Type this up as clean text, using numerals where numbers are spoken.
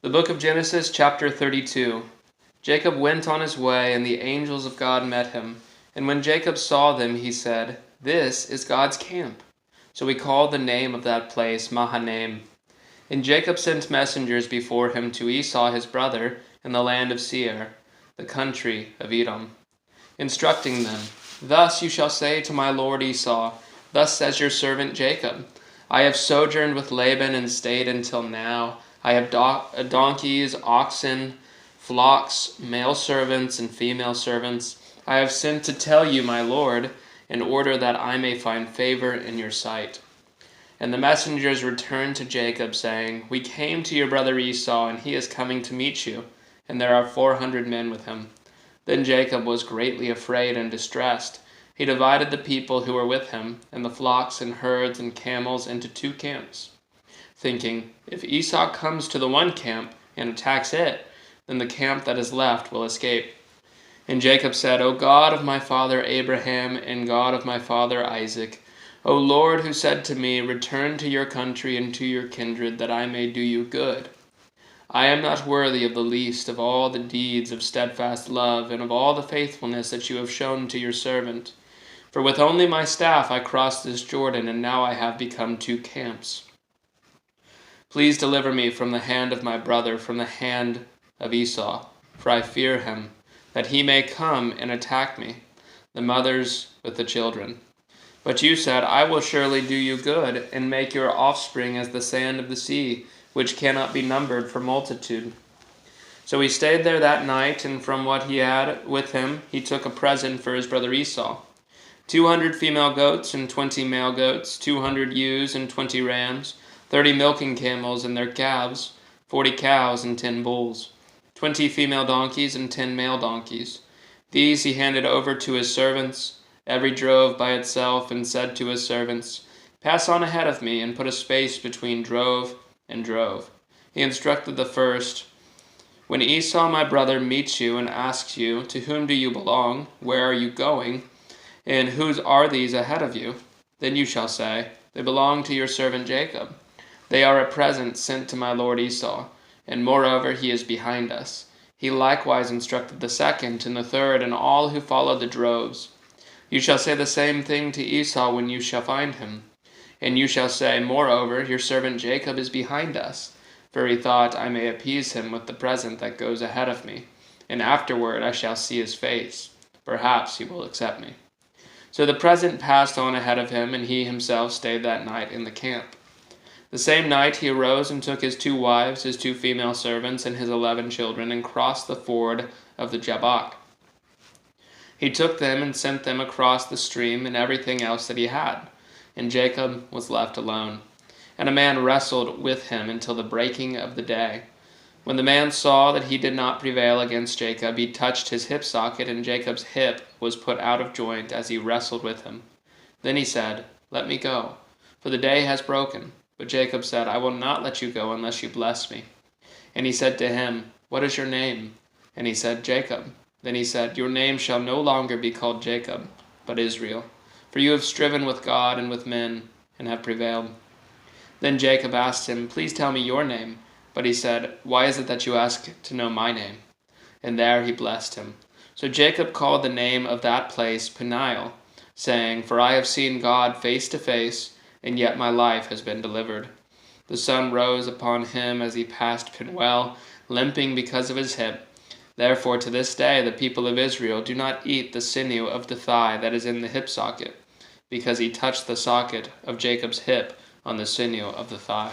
The book of Genesis, chapter 32. Jacob went on his way, and the angels of God met him. And when Jacob saw them, he said, "This is God's camp." So he called the name of that place Mahanaim. And Jacob sent messengers before him to Esau his brother in the land of Seir, the country of Edom, instructing them, "Thus you shall say to my lord Esau, Thus says your servant Jacob, I have sojourned with Laban and stayed until now. I have donkeys, oxen, flocks, male servants, and female servants. I have sent to tell you, my lord, in order that I may find favor in your sight." And the messengers returned to Jacob, saying, "We came to your brother Esau, and he is coming to meet you, and there are 400 men with him." Then Jacob was greatly afraid and distressed. He divided the people who were with him, and the flocks and herds and camels into 2 camps, thinking, "If Esau comes to the one camp and attacks it, then the camp that is left will escape." And Jacob said, "O God of my father Abraham and God of my father Isaac, O Lord, who said to me, 'Return to your country and to your kindred, that I may do you good,' I am not worthy of the least of all the deeds of steadfast love and of all the faithfulness that you have shown to your servant. For with only my staff I crossed this Jordan, and now I have become 2 camps. Please deliver me from the hand of my brother, from the hand of Esau, for I fear him, that he may come and attack me, the mothers with the children. But you said, 'I will surely do you good, and make your offspring as the sand of the sea, which cannot be numbered for multitude.'" So he stayed there that night, and from what he had with him he took a present for his brother Esau: 200 female goats and 20 male goats, 200 ewes and 20 rams, 30 milking camels and their calves, 40 cows and 10 bulls, 20 female donkeys and 10 male donkeys. These he handed over to his servants, every drove by itself, and said to his servants, "Pass on ahead of me, and put a space between drove and drove." He instructed the first, "When Esau my brother meets you and asks you, 'To whom do you belong? Where are you going? And whose are these ahead of you?' Then you shall say, 'They belong to your servant Jacob. They are a present sent to my lord Esau, and moreover he is behind us.'" He likewise instructed the second and the third and all who followed the droves. "You shall say the same thing to Esau when you shall find him. And you shall say, 'Moreover, your servant Jacob is behind us, for he thought, I may appease him with the present that goes ahead of me, and afterward I shall see his face. Perhaps he will accept me.'" So the present passed on ahead of him, and he himself stayed that night in the camp. The same night he arose and took his 2 wives, his 2 female servants, and his 11 children, and crossed the ford of the Jabbok. He took them and sent them across the stream and everything else that he had, and Jacob was left alone. And a man wrestled with him until the breaking of the day. When the man saw that he did not prevail against Jacob, he touched his hip socket, and Jacob's hip was put out of joint as he wrestled with him. Then he said, "Let me go, for the day has broken." But Jacob said, "I will not let you go unless you bless me." And he said to him, "What is your name?" And he said, "Jacob." Then he said, "Your name shall no longer be called Jacob, but Israel, for you have striven with God and with men, and have prevailed." Then Jacob asked him, "Please tell me your name." But he said, "Why is it that you ask to know my name?" And there he blessed him. So Jacob called the name of that place Peniel, saying, "For I have seen God face to face, and yet my life has been delivered." The sun rose upon him as he passed Penuel, limping because of his hip. Therefore to this day the people of Israel do not eat the sinew of the thigh that is in the hip socket, because he touched the socket of Jacob's hip on the sinew of the thigh.